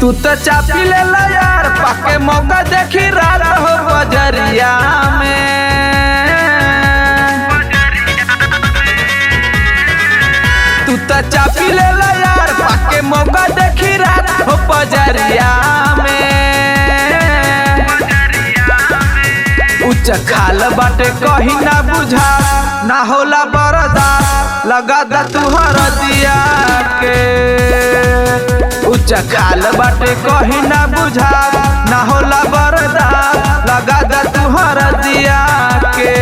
तू तो चापी ले ला यार पाके मौका देखी रात हो बजरिया में। तू तो चापी ले ला यार पाके मौका देखी रात हो बजरिया में। उच्च खाल बाटे कहीं ना बुझा ना होला बरदा लगा दा तू हरदिया के। उच्च खाल बाटे कहीं ना बुझा ना होला बरदा लगा दा तू हरदिया के।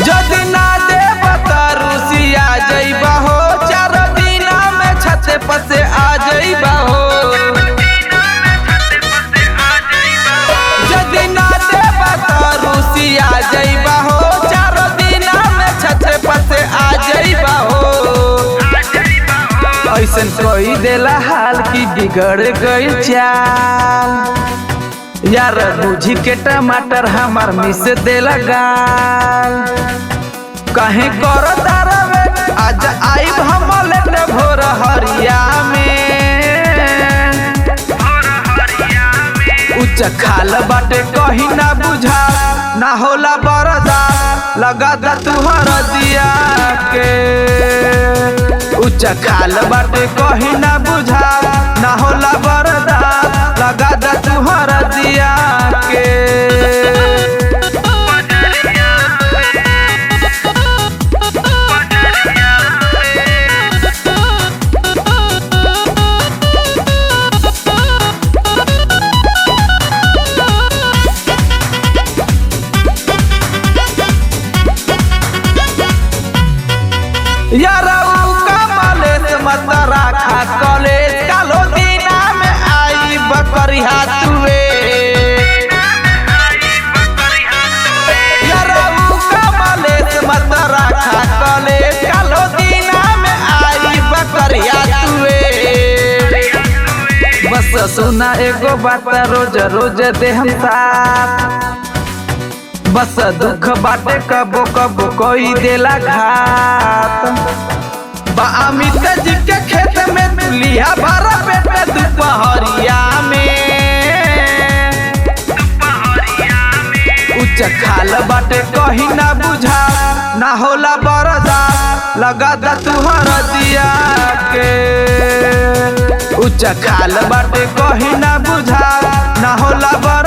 जदि ना देब त रुसिया जइबा हो 4 दिन में छते पसे आ जइबा हो। जदि ना देब त रुसिया जइबा हो 4 दिन में छते पसे आ जइबा हो। ऐसन कोई देला हाल की बिगड़ गई चाल यार बुझी के टमाटर हमार मिस देला गाल। कहीं करो तारवे आज आइब हम लेने भोर हरिया में। उच्च खाल बाटे कहीं ना बुझा ना होला बरदा लगा दा तू हरदिया के। उच्च खाल बाटे कहीं ना बुझा ना होला बरदा लगा दा तू हरदिया के। यारऊ कमलेश मत राखा कॉलेज कालो दीना में आई बकरी हाथुए। यारऊ कमलेश मत राखा कॉलेज कालो दीना में आई बकरी हाथुए। बस सुना एगो बात रोज रोज दे हम साथ बस दुख बाटे कबो कबो कोई देला घात। बा अमित जी के खेत में तुलिया भरा पेटे दोपहरिया में। उच्च खाल बाटे कहीं ना बुझा ना होला बरदा लगा दा तू हरदिया के। उच्च खाल बाटे कहीं ना बुझा ना होला बरदा